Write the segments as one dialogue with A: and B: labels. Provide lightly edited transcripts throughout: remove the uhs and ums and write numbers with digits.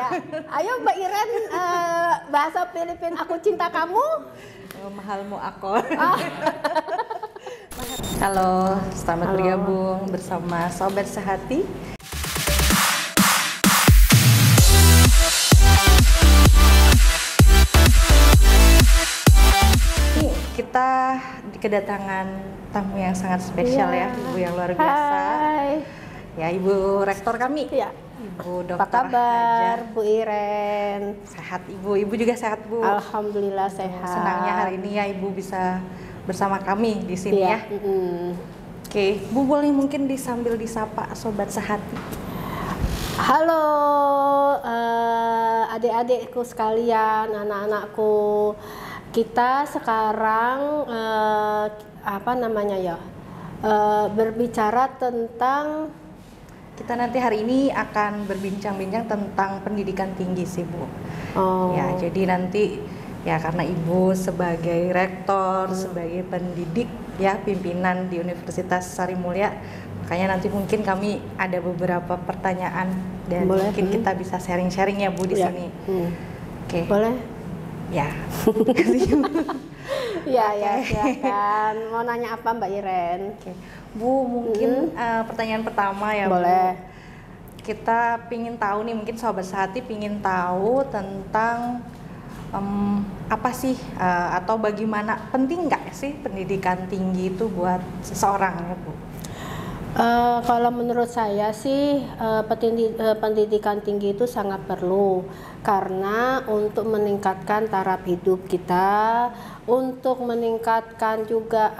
A: ya. Ayo Mbak Iren, bahasa Filipin aku cinta kamu.
B: Mahalmu ako. Halo, selamat bergabung bersama Sobat Sehati. Kita kedatangan tamu yang sangat spesial ya, Ibu yang luar biasa.
A: Hai.
B: Ya, Ibu Rektor kami.
A: Ya.
B: Ibu Dr.
A: Apa kabar,
B: Haja.
A: Bu Iren?
B: Sehat Ibu, Ibu juga sehat Bu.
A: Alhamdulillah sehat.
B: Senangnya hari ini ya Ibu bisa bersama kami di sini ya. Oke, Bu boleh mungkin sambil disapa Sobat Sehati.
A: Halo adik-adikku sekalian, anak-anakku. Kita sekarang berbicara tentang,
B: kita nanti hari ini akan berbincang-bincang tentang pendidikan tinggi sih Bu. Ya, jadi nanti ya karena Ibu sebagai rektor, sebagai pendidik ya, pimpinan di Universitas Sari Mulia, makanya nanti mungkin kami ada beberapa pertanyaan dan
A: boleh,
B: mungkin kita bisa sharing-sharing ya Bu di sini. Oke.
A: Boleh?
B: Ya.
A: Ya, silakan. Mau nanya apa Mbak Iren?
B: Oke. Bu, mungkin pertanyaan pertama ya
A: boleh.
B: Bu. Kita pingin tahu nih, mungkin Sobat Sehati pingin tahu tentang apa sih atau bagaimana penting nggak sih pendidikan tinggi itu buat seseorang ya Bu?
A: Kalau menurut saya sih pendidikan tinggi itu sangat perlu, karena untuk meningkatkan taraf hidup kita, untuk meningkatkan juga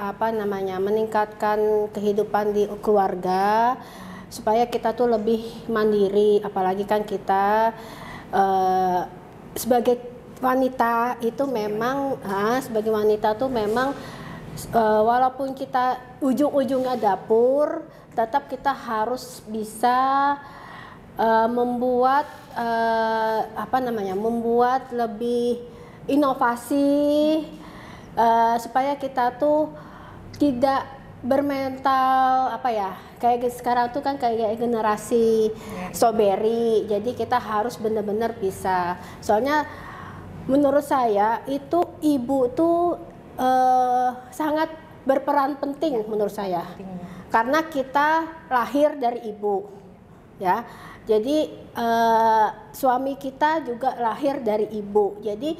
A: meningkatkan kehidupan di keluarga, supaya kita tuh lebih mandiri. Apalagi kan kita sebagai wanita itu memang sebagai wanita tuh memang walaupun kita ujung-ujungnya dapur, tetap kita harus bisa membuat lebih inovasi, supaya kita tuh tidak bermental kayak sekarang tuh kan kayak generasi strawberry. Jadi kita harus benar-benar bisa. Soalnya menurut saya itu ibu tuh sangat berperan penting menurut saya, karena kita lahir dari ibu ya. Jadi suami kita juga lahir dari ibu. Jadi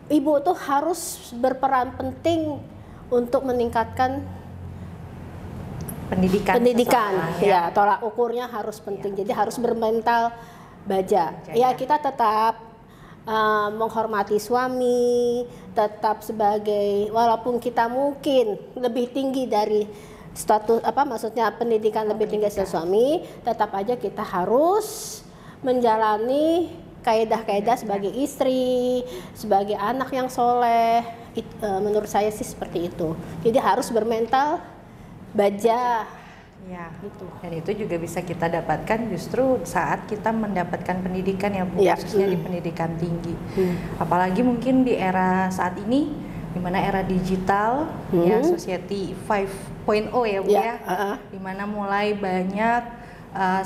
A: ibu tuh harus berperan penting untuk meningkatkan pendidikan ya. Tolak ukurnya harus penting. Jadi harus bermental baja. Ya, kita tetap menghormati suami, tetap sebagai, walaupun kita mungkin lebih tinggi dari status pendidikan lebih tinggi dari suami, tetap aja kita harus menjalani kaidah-kaidah sebagai istri, sebagai anak yang soleh. Menurut saya sih seperti itu. Jadi harus bermental baja.
B: Ya, gitu. Dan itu juga bisa kita dapatkan justru saat kita mendapatkan pendidikan ya Bu, khususnya di pendidikan tinggi. Apalagi mungkin di era saat ini, di mana era digital ya, society 5.0 ya Bu ya, di mana mulai banyak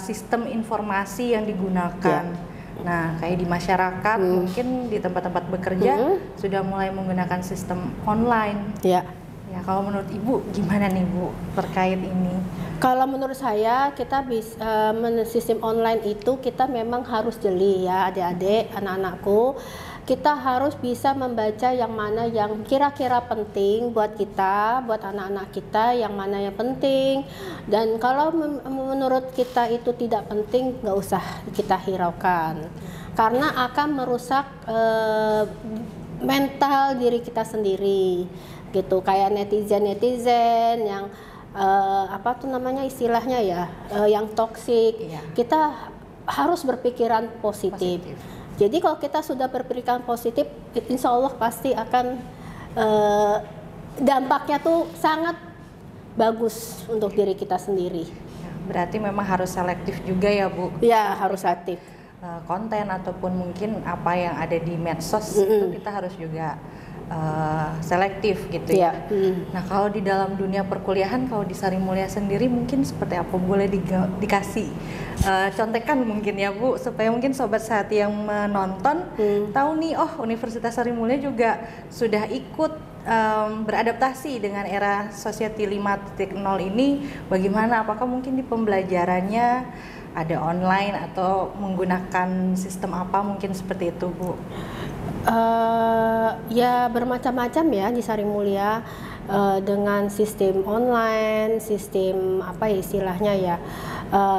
B: sistem informasi yang digunakan. Nah, kayak di masyarakat mungkin di tempat-tempat bekerja sudah mulai menggunakan sistem online. Ya, kalau menurut Ibu gimana nih Bu terkait ini?
A: Kalau menurut saya kita bisa sistem online itu kita memang harus jeli ya adik-adik, anak-anakku. Kita harus bisa membaca yang mana yang kira-kira penting buat kita, buat anak-anak kita, yang mana yang penting. Dan kalau menurut kita itu tidak penting, nggak usah kita hiraukan, karena akan merusak mental diri kita sendiri gitu. Kayak netizen yang istilahnya ya, yang toksik. Kita harus berpikiran positif. Jadi kalau kita sudah berpikiran positif, insya Allah pasti akan dampaknya tuh sangat bagus untuk diri kita sendiri.
B: Berarti memang harus selektif juga ya Bu?
A: Ya, harus selektif.
B: konten ataupun mungkin apa yang ada di medsos itu kita harus juga selektif gitu ya. Nah kalau di dalam dunia perkuliahan, kalau di Sari Mulia sendiri mungkin seperti apa? Boleh dikasih contekan mungkin ya Bu, supaya mungkin Sobat Sehati yang menonton tahu nih, oh Universitas Sari Mulia juga sudah ikut beradaptasi dengan era Society 5.0 ini. Bagaimana? Apakah mungkin di pembelajarannya ada online atau menggunakan sistem apa mungkin seperti itu Bu?
A: Ya bermacam-macam ya di Sari Mulia, dengan sistem online, sistem apa ya istilahnya ya,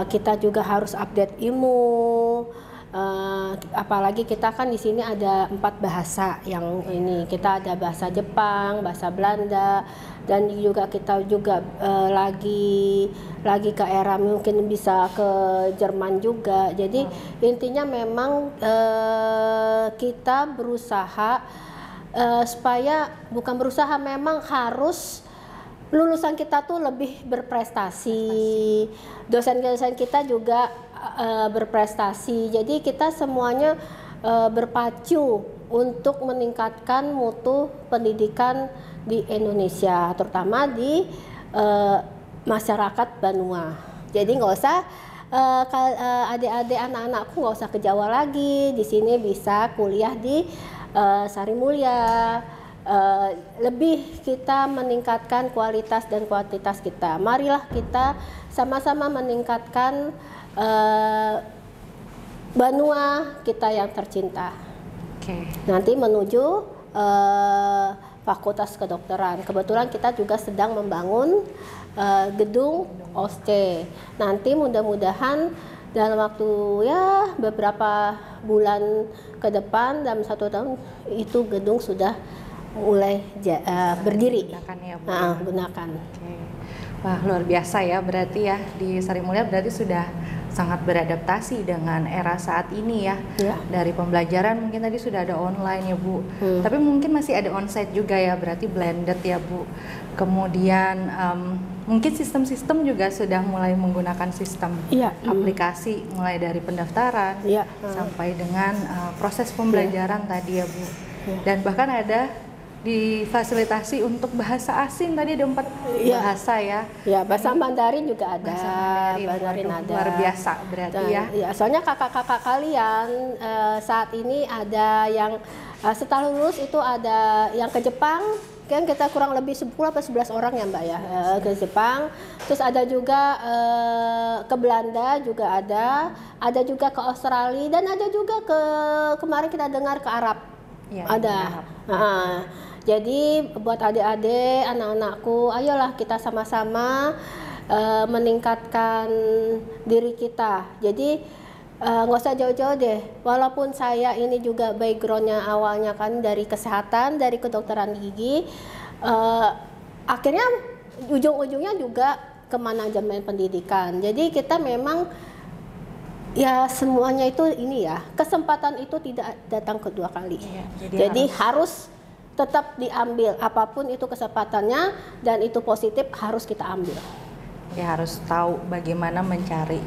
A: kita juga harus update ilmu, apalagi kita kan di sini ada 4 bahasa yang ini, kita ada bahasa Jepang, bahasa Belanda, dan juga kita juga lagi ke era mungkin bisa ke Jerman juga. Jadi intinya memang kita berusaha supaya bukan berusaha, memang harus lulusan kita tuh lebih berprestasi. Dosen-dosen kita juga berprestasi. Jadi kita semuanya berpacu untuk meningkatkan mutu pendidikan di Indonesia, terutama di masyarakat Banua. Jadi nggak usah adik-adik anak-anakku nggak usah ke Jawa lagi, di sini bisa kuliah di Sari Mulia. Lebih kita meningkatkan kualitas dan kuantitas kita. Marilah kita sama-sama meningkatkan Banua kita yang tercinta. Nanti menuju Fakultas Kedokteran. Kebetulan kita juga sedang membangun gedung OSCE. Nanti mudah-mudahan dalam waktu ya beberapa bulan ke depan, dalam 1 tahun itu gedung sudah mulai berdiri. Gunakan.
B: Wah luar biasa ya, berarti ya di Sari Mulia berarti sudah sangat beradaptasi dengan era saat ini ya. Dari pembelajaran mungkin tadi sudah ada online ya Bu, tapi mungkin masih ada onsite juga ya, berarti blended ya Bu. Kemudian mungkin sistem-sistem juga sudah mulai menggunakan sistem aplikasi, mulai dari pendaftaran sampai dengan proses pembelajaran tadi ya Bu. Dan bahkan ada difasilitasi untuk bahasa asing, tadi ada 4 bahasa ya.
A: Ya, bahasa Mandarin juga ada.
B: Mandarin ada. Luar biasa berarti ya.
A: Soalnya kakak-kakak kalian saat ini ada yang setelah lulus itu ada yang ke Jepang, kan kita kurang lebih 10 atau 11 orang ya Mbak ya, ke Jepang. Terus ada juga ke Belanda juga ada juga ke Australia, dan ada juga kemarin kita dengar ke Arab. Ada. Jadi buat adik-adik, anak-anakku, ayolah kita sama-sama meningkatkan diri kita. Jadi nggak usah jauh-jauh deh. Walaupun saya ini juga backgroundnya awalnya kan dari kesehatan, dari kedokteran gigi, akhirnya ujung-ujungnya juga ke manajemen pendidikan. Jadi kita memang ya semuanya itu ini ya, kesempatan itu tidak datang kedua kali. Jadi harus tetap diambil, apapun itu kesempatannya dan itu positif harus kita ambil. Ya
B: harus tahu bagaimana mencari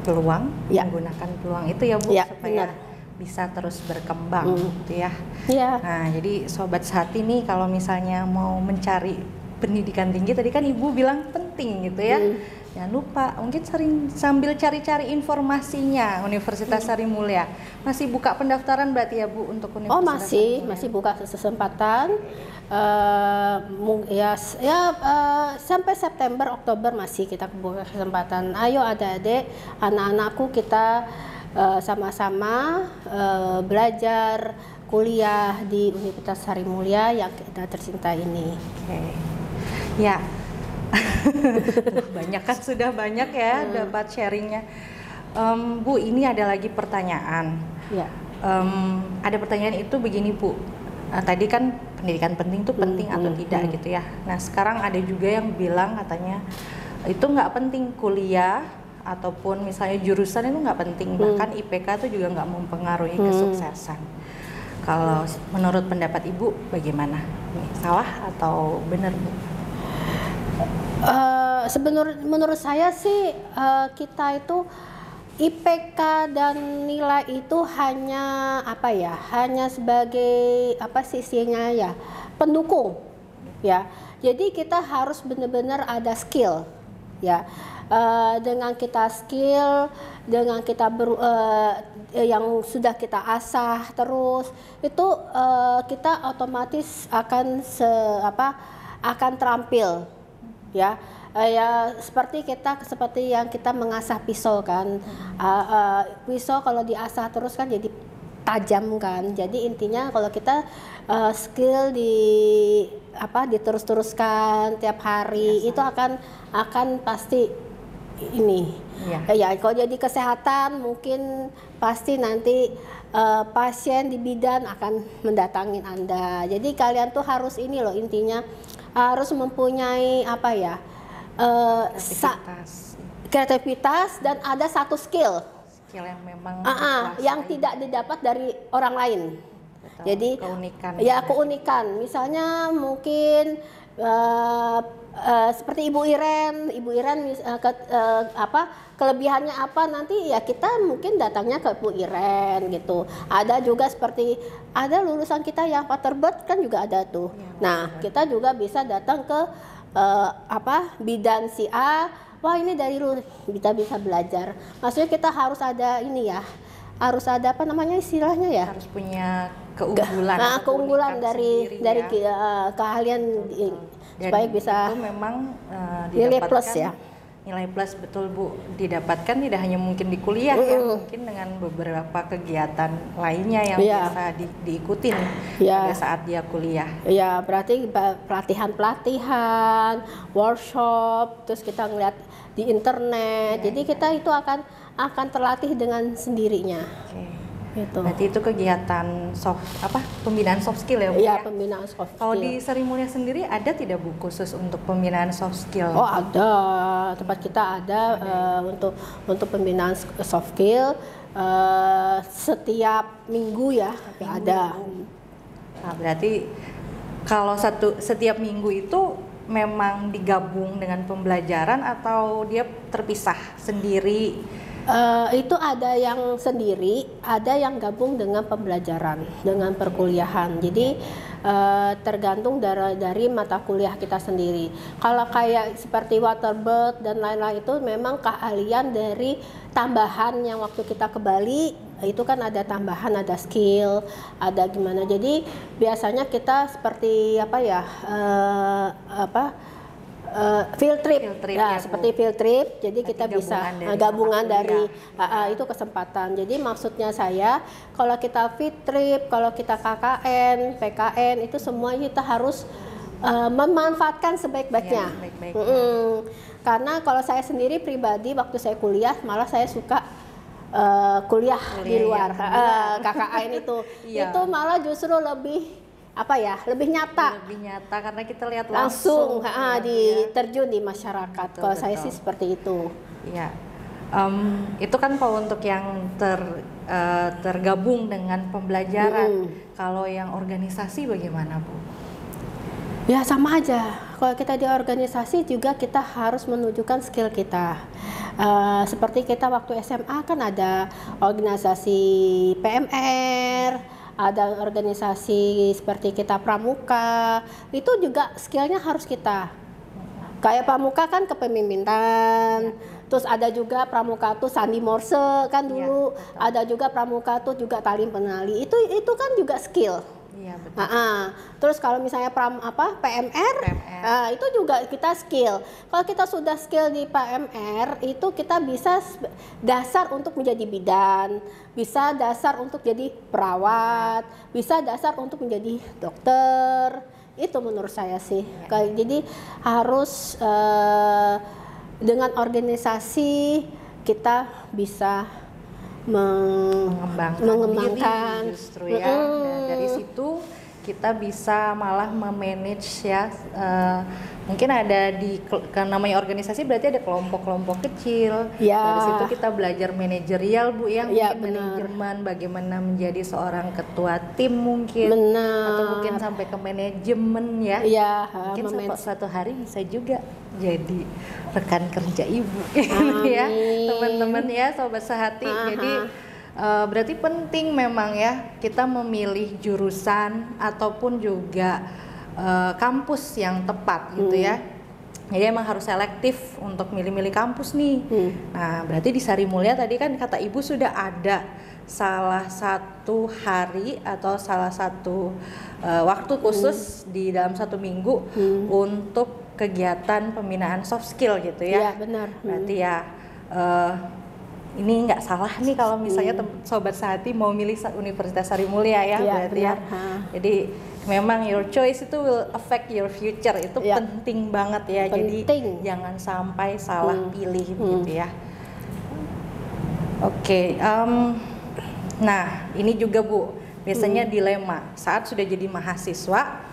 B: peluang, menggunakan peluang itu ya Bu, supaya bisa terus berkembang gitu ya. Nah jadi Sobat Sehati nih, kalau misalnya mau mencari pendidikan tinggi, tadi kan Ibu bilang penting gitu ya. Jangan lupa, mungkin sering sambil cari-cari informasinya. Universitas Sari Mulia masih buka pendaftaran berarti ya Bu untuk Universitas
A: Sari Mulia? Masih buka kesempatan. Sampai September Oktober masih kita buka kesempatan. Ayo adik-adik, anak-anakku, kita sama-sama belajar kuliah di Universitas Sari Mulia yang kita tercinta ini.
B: Ya. Banyak kan, sudah banyak ya dapat sharingnya. Bu, ini ada lagi pertanyaan. Ada pertanyaan itu begini Bu, tadi kan pendidikan penting tuh penting atau tidak gitu ya. Nah sekarang ada juga yang bilang katanya itu nggak penting, kuliah ataupun misalnya jurusan itu nggak penting, bahkan IPK itu juga nggak mempengaruhi kesuksesan. Kalau menurut pendapat Ibu bagaimana? Salah atau benar Bu?
A: Menurut saya sih kita itu IPK dan nilai itu hanya apa ya? Hanya sebagai apa sisinya ya? Pendukung, ya. Jadi kita harus benar-benar ada skill, ya. Dengan kita skill, dengan kita yang sudah kita asah terus, itu kita otomatis akan akan terampil, ya. Ya seperti yang kita mengasah pisau kan, pisau kalau diasah terus kan jadi tajam kan. Jadi intinya kalau kita skill diterus-teruskan tiap hari, itu akan pasti ini. Ya kalau jadi kesehatan mungkin pasti nanti pasien di bidan akan mendatangin Anda. Jadi kalian tuh harus ini loh, intinya harus mempunyai apa ya, kreativitas dan ada satu skill
B: yang memang
A: yang tidak didapat dari orang lain.
B: Betul. Jadi
A: keunikan. Misalnya mungkin seperti Ibu Iren kelebihannya apa, nanti ya kita mungkin datangnya ke Bu Iren gitu. Ada juga seperti ada lulusan kita yang Paterbird kan juga ada tuh. Ya, nah, kita juga bisa datang ke bidan si A. Wah, ini dari lu, kita bisa belajar. Maksudnya kita harus ada ini ya. Harus ada apa namanya istilahnya ya?
B: Harus punya keunggulan.
A: Keunggulan dari keahlian supaya bisa
B: itu memang
A: nilai plus ya.
B: Nilai plus, betul Bu, didapatkan tidak hanya mungkin di kuliah ya, mungkin dengan beberapa kegiatan lainnya yang bisa diikutin pada saat dia kuliah.
A: Ya, berarti pelatihan, workshop, terus kita ngeliat di internet. Jadi kita itu akan terlatih dengan sendirinya. Gitu.
B: Berarti itu kegiatan pembinaan soft skill ya Bu?
A: Iya, pembinaan soft skill.
B: Kalau di Sri Mulia sendiri ada tidak Bu khusus untuk pembinaan soft skill?
A: Oh, ada. Tempat kita ada untuk pembinaan soft skill setiap minggu ya, ada.
B: Nah, berarti kalau setiap minggu itu memang digabung dengan pembelajaran atau dia terpisah sendiri?
A: Itu ada yang sendiri, ada yang gabung dengan pembelajaran, dengan perkuliahan. Jadi tergantung dari mata kuliah kita sendiri. Kalau kayak seperti Waterbird dan lain-lain itu memang keahlian dari tambahan yang waktu kita ke Bali itu kan ada tambahan, ada skill, ada gimana. Jadi biasanya kita seperti field trip ya, seperti field trip. Jadi kita bisa gabungan dari itu kesempatan. Jadi maksudnya saya, kalau kita field trip, kalau kita KKN, PKN, itu semua kita harus memanfaatkan sebaik-baiknya. Karena kalau saya sendiri pribadi waktu saya kuliah, malah saya suka kuliah di luar. KKN itu malah justru lebih nyata
B: karena kita lihat
A: langsung diterjun di masyarakat. Kalau saya sih seperti itu.
B: Iya, itu kan kalau untuk yang tergabung dengan pembelajaran. Kalau yang organisasi bagaimana Bu?
A: Ya sama aja. Kalau kita di organisasi juga kita harus menunjukkan skill kita. Seperti kita waktu SMA kan ada organisasi PMR. Ada organisasi seperti kita pramuka, itu juga skillnya harus kita. Kayak pramuka kan kepemimpinan, terus ada juga pramuka tuh sandi morse kan dulu, ada juga pramuka tuh juga tali penali, itu kan juga skill.
B: Iya, betul.
A: Terus kalau misalnya PMR. Itu juga kita skill. Kalau kita sudah skill di PMR, itu kita bisa dasar untuk menjadi bidan, bisa dasar untuk jadi perawat, bisa dasar untuk menjadi dokter. Itu menurut saya sih. Jadi harus dengan organisasi kita bisa mengembangkan
B: diri justru ya. Dari situ kita bisa malah memanage ya, mungkin ada kan namanya organisasi berarti ada kelompok-kelompok kecil. Dari situ kita belajar manajerial Bu ya, mungkin manajemen, bagaimana menjadi seorang ketua tim mungkin, atau mungkin sampai ke manajemen ya. Mungkin suatu hari bisa juga jadi rekan kerja Ibu ya teman-teman ya Sobat Sehati. Jadi berarti penting memang ya kita memilih jurusan ataupun juga kampus yang tepat gitu ya. Jadi emang harus selektif untuk milih-milih kampus nih. Nah berarti di Sari Mulia tadi kan kata Ibu sudah ada salah satu hari atau salah satu waktu khusus di dalam 1 minggu untuk kegiatan pembinaan soft skill gitu ya.
A: Iya benar.
B: Berarti ya ini nggak salah nih kalau misalnya Sobat Sehati mau milih Universitas Sari Mulia ya, berarti benar. Jadi memang your choice itu will affect your future, itu penting banget ya. Jadi jangan sampai salah pilih gitu ya. Oke, nah ini juga Bu, biasanya dilema saat sudah jadi mahasiswa.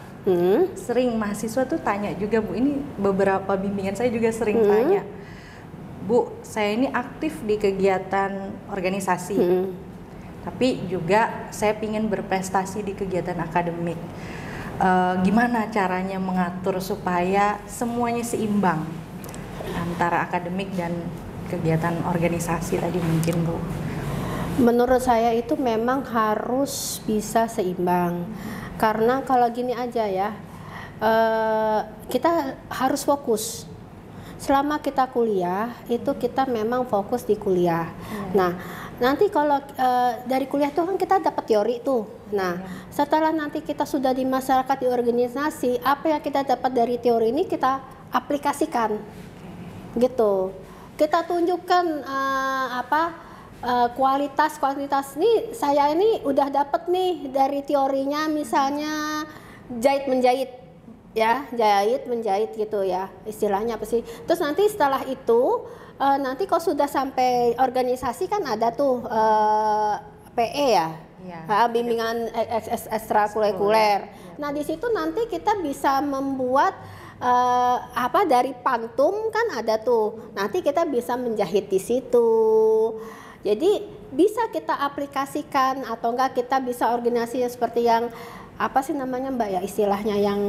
B: Sering mahasiswa tuh tanya juga Bu, ini beberapa bimbingan saya juga sering tanya, Bu, saya ini aktif di kegiatan organisasi, tapi juga saya ingin berprestasi di kegiatan akademik. Gimana caranya mengatur supaya semuanya seimbang antara akademik dan kegiatan organisasi tadi mungkin Bu?
A: Menurut saya itu memang harus bisa seimbang, karena kalau gini aja ya, kita harus fokus. Selama kita kuliah itu kita memang fokus di kuliah. Nah nanti kalau dari kuliah tuh kan kita dapat teori tuh. Nah setelah nanti kita sudah di masyarakat, di organisasi, apa yang kita dapat dari teori ini kita aplikasikan gitu. Kita tunjukkan kualitas nih, saya ini udah dapat nih dari teorinya, misalnya jahit menjahit ya, jahit menjahit gitu ya, istilahnya apa sih. Terus nanti setelah itu nanti kalau sudah sampai organisasi kan ada tuh PE ya, bimbingan ekstrakurikuler. Nah di situ nanti kita bisa membuat dari pantum kan ada tuh, nanti kita bisa menjahit di situ. Jadi bisa kita aplikasikan, atau enggak kita bisa organisasi seperti yang apa sih namanya Mbak ya, istilahnya yang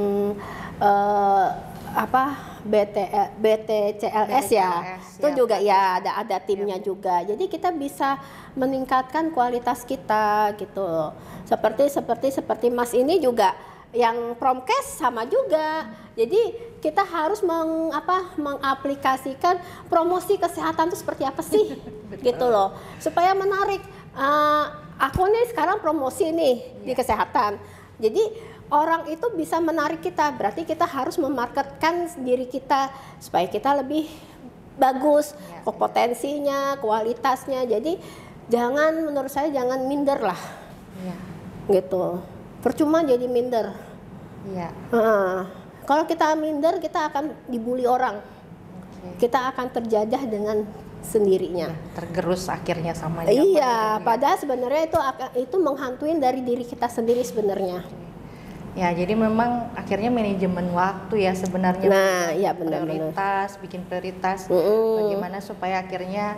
A: BTCLS ya, itu juga ya ada timnya juga. Jadi kita bisa meningkatkan kualitas kita gitu. Seperti Mas ini juga yang Promkes sama juga. Jadi kita harus mengaplikasikan promosi kesehatan itu seperti apa sih gitu loh, supaya menarik. Aku nih sekarang promosi nih di kesehatan, jadi orang itu bisa menarik kita. Berarti kita harus memarketkan diri kita supaya kita lebih bagus kompetensinya, kualitasnya. Jadi menurut saya jangan minder lah gitu. Percuma jadi minder. Kalau kita minder, kita akan dibully orang. Kita akan terjajah dengan sendirinya.
B: Tergerus akhirnya sama
A: dia. Iya, padahal sebenarnya itu menghantuin dari diri kita sendiri sebenarnya.
B: Ya, jadi memang akhirnya manajemen waktu ya sebenarnya.
A: Nah, iya benar.
B: Bikin prioritas. Bagaimana supaya akhirnya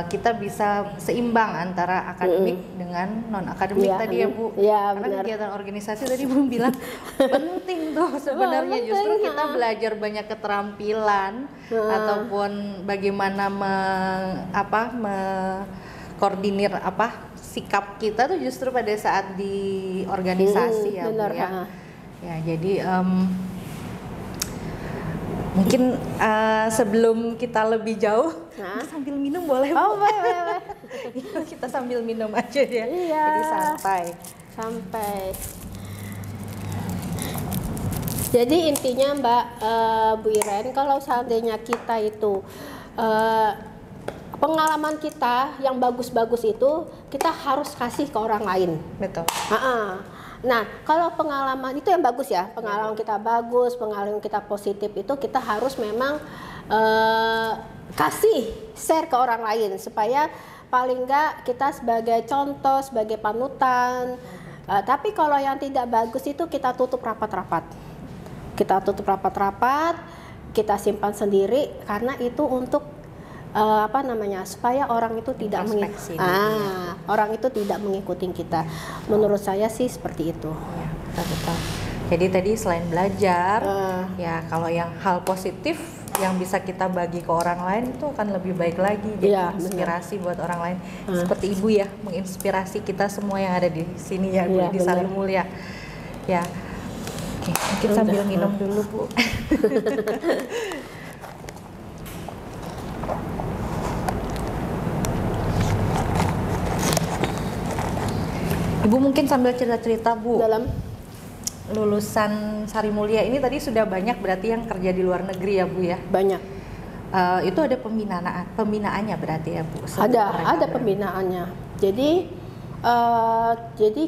B: kita bisa seimbang antara akademik dengan non akademik tadi ya Bu.
A: Ya,
B: karena
A: benar.
B: kegiatan organisasi tadi Bu bilang penting tuh sebenarnya. Justru kita belajar banyak keterampilan ataupun bagaimana mengkoordinir sikap kita tuh justru pada saat di organisasi ya
A: benar,
B: Bu ya. Ya jadi mungkin sebelum kita lebih jauh, kita sambil minum boleh Bu?
A: Oh boleh.
B: Kita sambil minum aja ya.
A: Iya.
B: Jadi santai.
A: Jadi intinya Mbak Bu Iren, kalau seandainya kita itu pengalaman kita yang bagus-bagus itu kita harus kasih ke orang lain.
B: Betul.
A: Nah, kalau pengalaman itu yang bagus ya, pengalaman kita bagus, pengalaman kita positif itu kita harus memang share ke orang lain supaya paling enggak kita sebagai contoh, sebagai panutan Tapi kalau yang tidak bagus itu kita tutup rapat-rapat. Kita tutup rapat-rapat, kita simpan sendiri karena itu untuk apa namanya, supaya orang itu tidak orang itu tidak mengikuti kita. Menurut saya sih seperti itu.
B: Ya, betul. Jadi tadi selain belajar, ya kalau yang hal positif yang bisa kita bagi ke orang lain itu akan lebih baik lagi. Jadi inspirasi buat orang lain. Seperti Ibu ya, menginspirasi kita semua yang ada di sini ya, Bu, di Salim Mulia. Ya. Oke, mungkin sambil minum dulu, Bu. Ibu mungkin sambil cerita-cerita, Bu.
A: Dalam
B: lulusan Sari Mulia ini tadi sudah banyak berarti yang kerja di luar negeri ya, Bu ya?
A: Banyak.
B: Itu ada pembinaannya berarti ya, Bu?
A: Ada pembinaannya. Jadi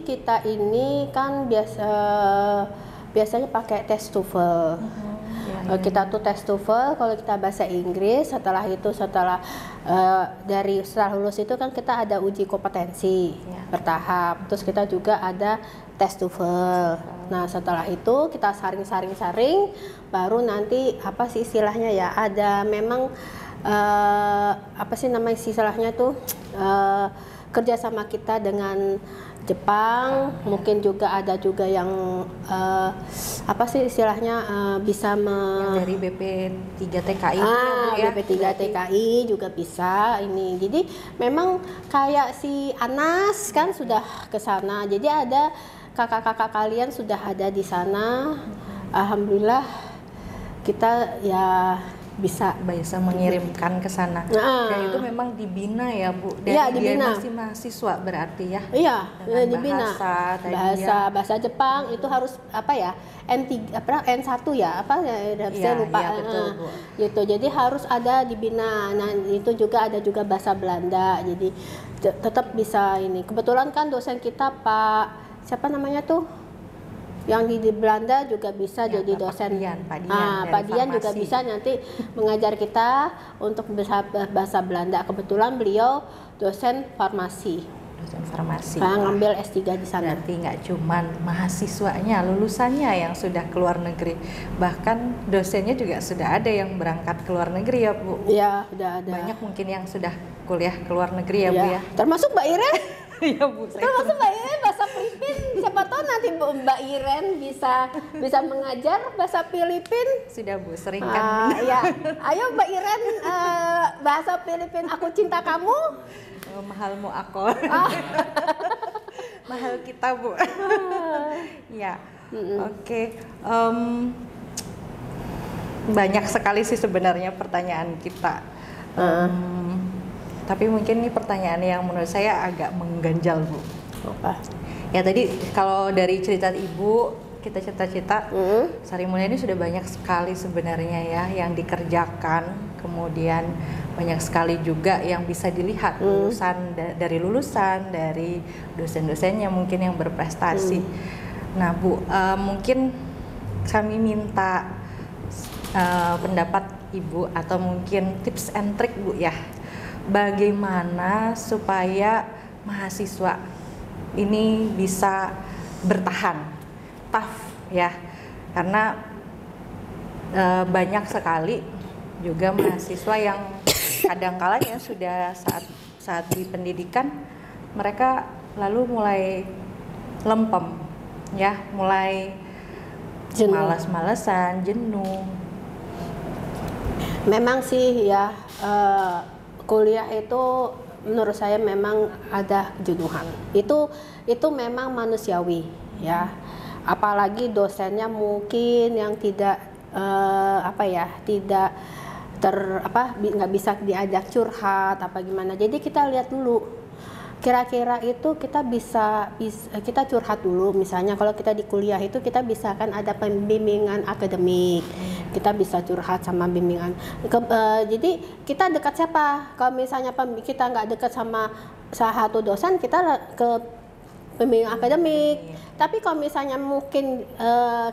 A: kita ini kan biasanya pakai test TOEFL. Kita tuh tes TOEFL kalau kita bahasa Inggris. Setelah lulus itu kan kita ada uji kompetensi bertahap. Terus kita juga ada tes TOEFL. Nah, setelah itu kita saring, baru nanti apa sih istilahnya ya? Ada memang apa sih nama istilahnya tuh, kerjasama kita dengan Jepang, mungkin juga ada juga yang apa sih istilahnya bisa
B: yang dari BP3TKI
A: ya, BP3TKI juga bisa ini. Jadi memang kayak si Anas kan sudah ke sana. Jadi ada kakak-kakak kalian sudah ada di sana. Alhamdulillah kita ya bisa
B: mengirimkan ke sana. Dan itu memang dibina ya, Bu. Dan
A: dibina.
B: Masih mahasiswa berarti ya.
A: Iya,
B: dibina.
A: Bahasa Jepang itu harus apa ya? N1 ya, apa ya, saya lupa.
B: Iya, betul, Bu.
A: Gitu. Jadi harus ada dibina. Nah, itu juga ada juga bahasa Belanda. Jadi tetap bisa ini. Kebetulan kan dosen kita Pak siapa namanya tuh? Yang di Belanda juga bisa jadi dosen. Pak Dian juga bisa nanti mengajar kita untuk bahasa Belanda. Kebetulan beliau dosen farmasi. Ngambil S3 di sana.
B: Berarti nggak cuman mahasiswanya, lulusannya yang sudah keluar negeri, bahkan dosennya juga sudah ada yang berangkat ke luar negeri ya, Bu?
A: Iya, sudah ada.
B: Banyak mungkin yang sudah kuliah ke luar negeri ya, Bu ya?
A: Termasuk Mbak Iren.
B: Iya, Bu.
A: Termasuk Mbak Iren bahasa Filipin. Siapa tahu nanti Mbak Iren bisa mengajar bahasa Filipin.
B: Sudah, Bu, sering kan.
A: Ya. Ayo Mbak Iren, bahasa Filipin aku cinta kamu.
B: Mahalmu aku. Mahal kita, Bu. Ya. Oke. Banyak sekali sih sebenarnya pertanyaan kita. Tapi mungkin ini pertanyaan yang menurut saya agak mengganjal, Bu.
A: Apa?
B: Ya tadi kalau dari cerita Ibu, kita cerita-cerita Sari Mulia ini sudah banyak sekali sebenarnya ya yang dikerjakan. Kemudian banyak sekali juga yang bisa dilihat dari dosen-dosennya mungkin yang berprestasi. Nah, Bu, mungkin kami minta pendapat Ibu atau mungkin tips and trick, Bu ya. Bagaimana supaya mahasiswa ini bisa bertahan, tough ya, karena banyak sekali juga mahasiswa yang kadang-kala ya sudah saat di pendidikan mereka lalu mulai lempem ya, mulai malas-malesan, jenuh.
A: Memang sih ya, kuliah itu menurut saya memang ada kejenuhan. Itu memang manusiawi ya. Apalagi dosennya mungkin yang tidak nggak bisa diajak curhat apa gimana. Jadi kita lihat dulu kira-kira itu kita curhat dulu. Misalnya kalau kita di kuliah itu kita bisa kan ada pembimbingan akademik, kita bisa curhat sama bimbingan. Jadi kita dekat siapa? Kalau misalnya kita nggak dekat sama salah satu dosen, kita ke pembimbing akademik. Tapi kalau misalnya mungkin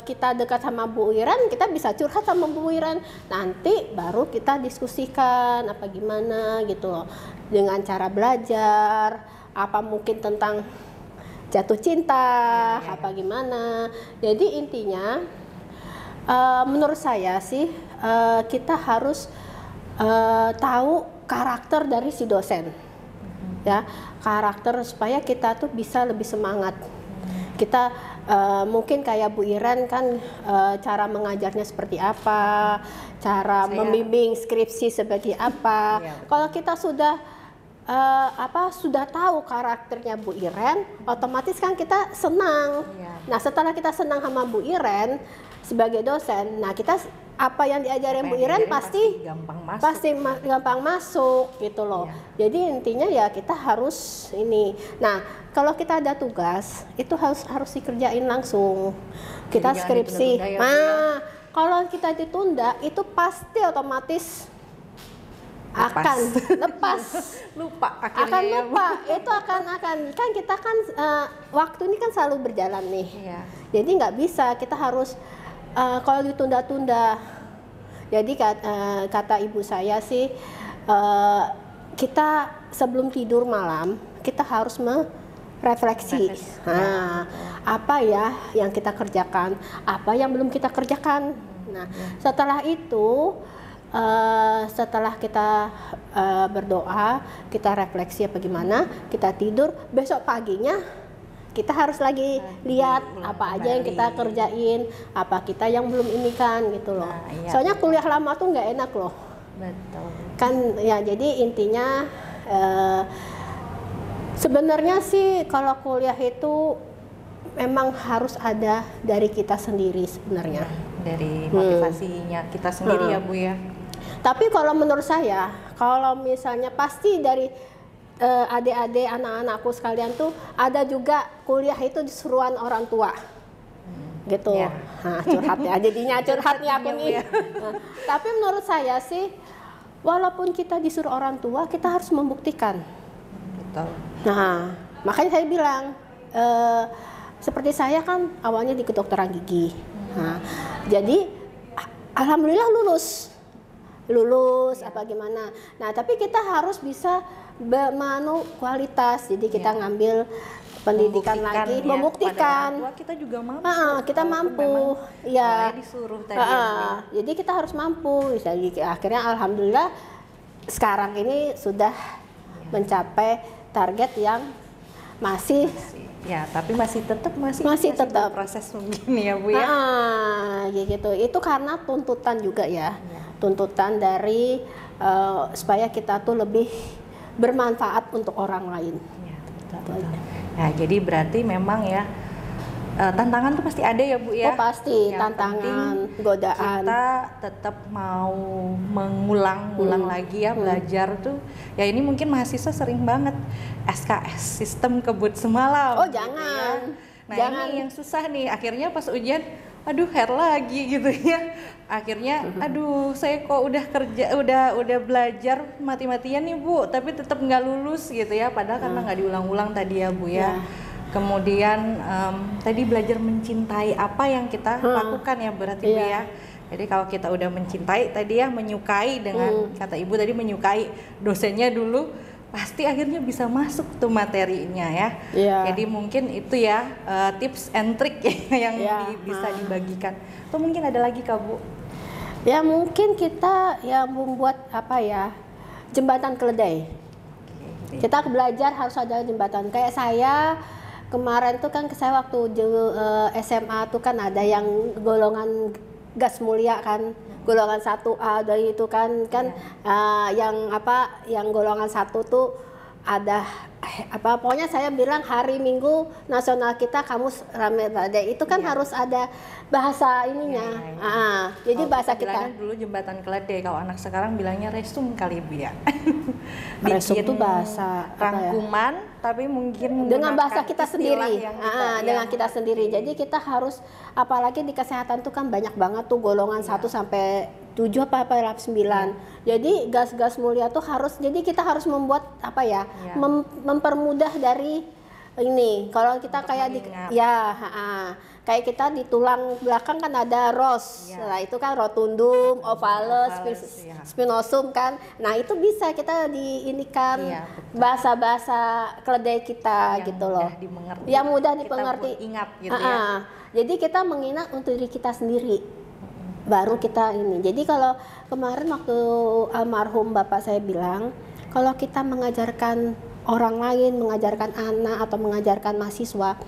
A: kita dekat sama Bu Iren, kita bisa curhat sama Bu Iren. Nanti baru kita diskusikan apa gimana gitu loh. Dengan cara belajar, apa mungkin tentang jatuh cinta, apa gimana. Jadi intinya menurut saya sih kita harus tahu karakter dari si dosen, ya, karakter supaya kita tuh bisa lebih semangat. Kita mungkin kayak Bu Iren kan cara mengajarnya seperti apa, cara membimbing skripsi seperti apa. Kalau kita sudah sudah tahu karakternya Bu Iren, otomatis kan kita senang. Nah, setelah kita senang sama Bu Iren sebagai dosen, nah kita apa yang diajarin Bu Iren pasti gampang masuk gitu loh. Jadi intinya ya kita harus ini. Nah, kalau kita ada tugas itu harus dikerjain langsung. Kita skripsi. Nah, kalau kita ditunda itu pasti otomatis akan lepas,
B: lupa akhirnya,
A: akan lupa. Itu akan kan kita kan waktu ini kan selalu berjalan nih. Jadi nggak bisa, kita harus kalau ditunda-tunda. Jadi kata ibu saya sih kita sebelum tidur malam kita harus merefleksi. Nah, apa ya yang kita kerjakan, apa yang belum kita kerjakan. Nah, setelah itu setelah kita berdoa, kita refleksi apa gimana, kita tidur, besok paginya kita harus lagi lihat apa aja yang kita kerjain, apa kita yang belum ini kan gitu loh. Soalnya kuliah lama tuh nggak enak loh.
B: Betul.
A: Kan ya, jadi intinya sebenarnya sih kalau kuliah itu memang harus ada dari kita sendiri sebenarnya.
B: Dari motivasinya kita sendiri ya Bu ya.
A: Tapi kalau menurut saya, kalau misalnya pasti dari adik-adik anak-anakku sekalian tuh ada juga kuliah itu disuruhan orang tua, gitu. Nah, curhat ya, jadinya curhat nih aku nih. Tapi menurut saya sih, walaupun kita disuruh orang tua, kita harus membuktikan.
B: Betul.
A: Nah, makanya saya bilang, seperti saya kan awalnya di kedokteran gigi. Nah, jadi alhamdulillah lulus apa gimana. Nah, tapi kita harus bisa kualitas. Jadi kita ngambil pendidikan lagi, membuktikan.
B: Kita juga mampu.
A: Kita mampu. Ya.
B: Disuruh tadi.
A: Jadi kita harus mampu. Jadi akhirnya alhamdulillah sekarang ini sudah mencapai target yang masih
B: tapi masih tetap proses mungkin ya Bu ya.
A: Gitu. Itu karena tuntutan juga ya. Tuntutan dari supaya kita tuh lebih bermanfaat untuk orang lain.
B: Betul. Nah, jadi berarti memang ya tantangan tuh pasti ada ya Bu ya.
A: Oh pasti, tantangan, godaan.
B: Kita tetap mau mengulang lagi ya, belajar tuh. Ya ini mungkin mahasiswa sering banget SKS, sistem kebut semalam.
A: Oh jangan.
B: Ya. Nah ini yang susah nih, akhirnya pas ujian, aduh hair lagi gitu ya. Akhirnya, aduh saya kok udah kerja, udah belajar mati-matian nih Bu, tapi tetap nggak lulus gitu ya. Padahal karena nggak diulang-ulang tadi ya Bu ya. Kemudian tadi belajar mencintai apa yang kita lakukan ya berarti Bu ya. Jadi kalau kita udah mencintai tadi ya, menyukai dengan kata Ibu tadi menyukai dosennya dulu, pasti akhirnya bisa masuk tuh materinya ya. Jadi mungkin itu ya tips and trick yang bisa dibagikan. Atau mungkin ada lagi Kak Bu?
A: Ya mungkin kita ya membuat apa ya, jembatan keledai. Kita belajar harus ada jembatan. Kayak saya kemarin tuh kan saya waktu SMA tuh kan ada yang golongan gas mulia kan, golongan 1A dari itu kan yang golongan 1 tuh ada pokoknya saya bilang hari Minggu nasional kita kamus rame badai itu kan harus ada bahasa ininya. Jadi bahasa kita
B: dulu jembatan keledai, kalau anak sekarang bilangnya resum kali Bu ya.
A: Resum itu bahasa
B: rangkuman tapi mungkin
A: dengan bahasa kita sendiri. Dengan kita sendiri. Jadi kita harus, apalagi di kesehatan tuh kan banyak banget tuh golongan 1 sampai 7 apa 9. Jadi gas-gas mulia tuh harus, jadi kita harus membuat mempermudah dari ini kalau kita
B: Untuk
A: kayak
B: mengingat.
A: kayak kita di tulang belakang kan ada ros,
B: Ya.
A: nah itu kan rotundum, ovalus,
B: Ovalus, ya.
A: spinosum kan, nah itu bisa kita diinikan
B: Iya, betul.
A: bahasa-bahasa keledai kita
B: Yang
A: gitu loh,
B: mudah dimengerti.
A: yang mudah
B: Kita
A: dipengerti.
B: pun ingat gitu ya.
A: Jadi kita mengingat untuk diri kita sendiri, baru kita ini. Jadi kalau kemarin waktu almarhum bapak saya bilang, kalau kita mengajarkan orang lain, mengajarkan anak atau mengajarkan mahasiswa,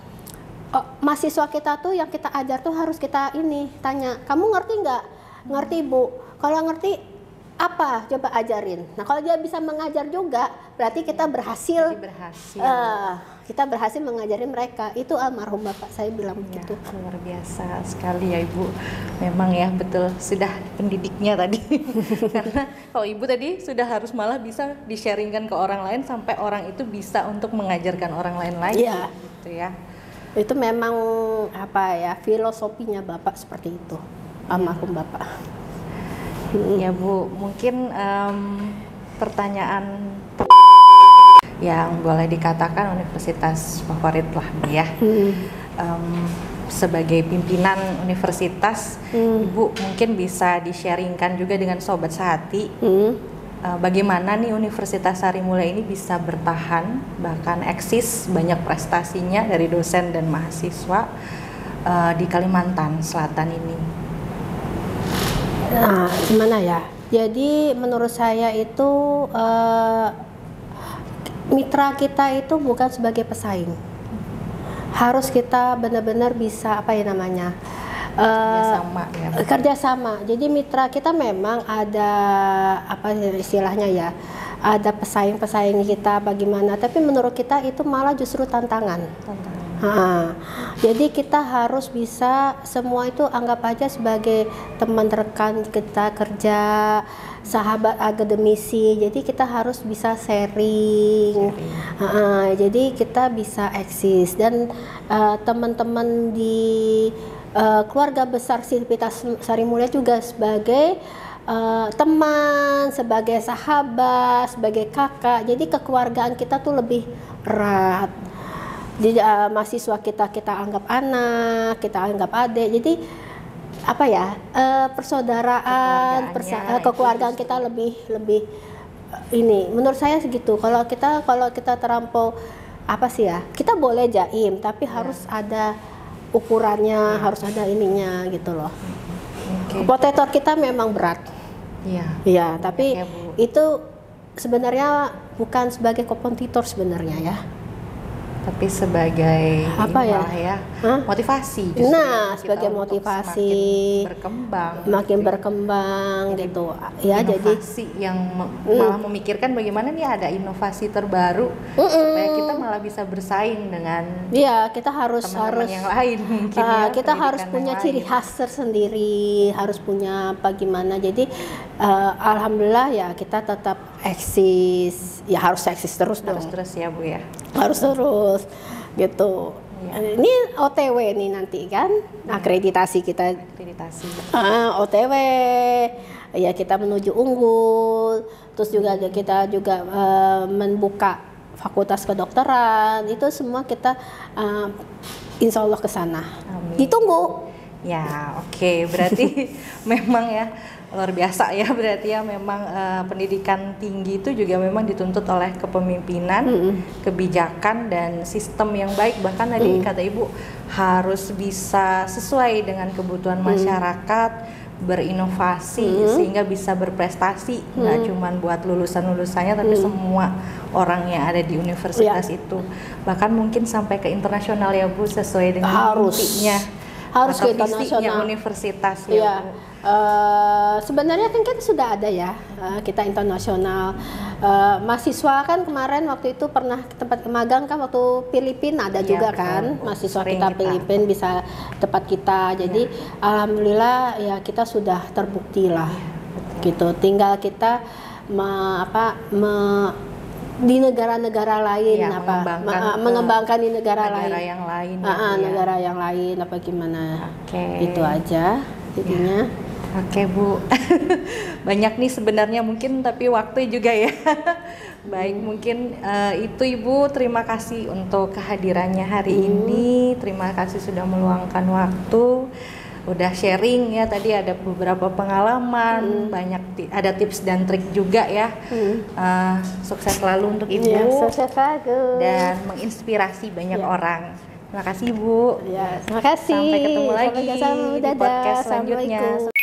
A: mahasiswa kita tuh yang kita ajar tuh harus kita ini tanya, kamu ngerti nggak? Ngerti Bu. Kalau ngerti apa? Coba ajarin. Nah kalau dia bisa mengajar juga, berarti kita berhasil.
B: Berarti berhasil.
A: Kita berhasil mengajari mereka. Itu almarhum bapak saya bilang
B: Ya,
A: begitu.
B: luar biasa sekali ya Ibu. Memang ya betul sudah pendidiknya tadi. Karena kalau Ibu tadi sudah harus malah bisa di-sharingkan ke orang lain sampai orang itu bisa untuk mengajarkan orang lain lagi.
A: Iya.
B: Gitu ya.
A: Itu memang apa ya, filosofinya bapak seperti itu, almarhum bapak.
B: Ya Bu, mungkin pertanyaan yang boleh dikatakan universitas favorit lah Bu ya. Sebagai pimpinan universitas, Ibu mungkin bisa di-sharingkan juga dengan Sobat Sehati. Bagaimana nih Universitas Sarimulya ini bisa bertahan, bahkan eksis banyak prestasinya dari dosen dan mahasiswa di Kalimantan Selatan ini.
A: Nah, gimana ya? Jadi menurut saya itu mitra kita itu bukan sebagai pesaing. Harus kita benar-benar bisa apa ya namanya?
B: Kerjasama ya.
A: Kerjasama. Jadi mitra kita memang ada apa istilahnya ya? Ada pesaing-pesaing kita bagaimana, tapi menurut kita itu malah justru tantangan. Jadi kita harus bisa semua itu anggap aja sebagai teman rekan kita kerja, sahabat akademisi. Jadi kita harus bisa sharing. Jadi kita bisa eksis dan teman-teman di keluarga besar Sivitas Sarimulya juga sebagai teman, sebagai sahabat, sebagai kakak. Jadi kekeluargaan kita tuh lebih erat. Jadi mahasiswa kita anggap anak, kita anggap adik. Jadi apa ya, persaudaraan, kekeluargaan kita lebih ini. Menurut saya segitu. Kalau kita terampau apa sih ya? Kita boleh jaim, tapi harus ada ukurannya, harus ada ininya gitu loh. Kompetitor kita memang berat. Iya, tapi itu sebenarnya bukan sebagai kompetitor sebenarnya ya.
B: Tapi sebagai
A: apa ya?
B: Motivasi.
A: Nah, sebagai motivasi makin berkembang gitu. Ya,
B: inovasi jadi yang malah memikirkan bagaimana nih ada inovasi terbaru supaya kita malah bisa bersaing dengan
A: kita harus
B: yang lain mungkin
A: kita harus punya ciri khas tersendiri, harus punya bagaimana. Jadi alhamdulillah ya kita tetap eksis. Ya harus eksis terus dong.
B: Harus terus ya Bu ya.
A: Harus terus gitu. Ini OTW nih nanti kan, akreditasi kita. OTW ya kita menuju unggul. Terus juga kita membuka fakultas kedokteran. Itu semua kita insya Allah ke sana. Ditunggu.
B: Ya, oke. Berarti memang ya luar biasa ya, berarti ya memang pendidikan tinggi itu juga memang dituntut oleh kepemimpinan, kebijakan dan sistem yang baik. Bahkan tadi kata Ibu harus bisa sesuai dengan kebutuhan masyarakat, berinovasi sehingga bisa berprestasi, nggak cuma buat lulusannya tapi semua orang yang ada di universitas itu, bahkan mungkin sampai ke internasional ya Bu, sesuai dengan mimpinya.
A: Harus
B: ke
A: internasional
B: universitas ya Bu.
A: Sebenarnya kan kita sudah ada ya, kita internasional. Mahasiswa kan kemarin waktu itu pernah ke tempat magang kan waktu Filipina ada juga betul. Kan mahasiswa kita Filipina bisa tempat kita. Jadi alhamdulillah ya kita sudah terbukti lah gitu. Tinggal kita di negara-negara lain mengembangkan di negara
B: yang lain
A: negara yang lain apa gimana itu aja jadinya.
B: Oke Bu, banyak nih sebenarnya mungkin tapi waktu juga ya. Baik, mungkin itu Ibu, terima kasih untuk kehadirannya hari ini. Terima kasih sudah meluangkan waktu, udah sharing ya, tadi ada beberapa pengalaman, banyak ada tips dan trik juga ya. Sukses selalu untuk Ibu,
A: Ya, sukses bagus.
B: dan menginspirasi banyak orang. Terima kasih Bu.
A: Ya, terima kasih.
B: Sampai ketemu lagi
A: Sampai ketemu,
B: di
A: dadah.
B: podcast selanjutnya.
A: Assalamualaikum.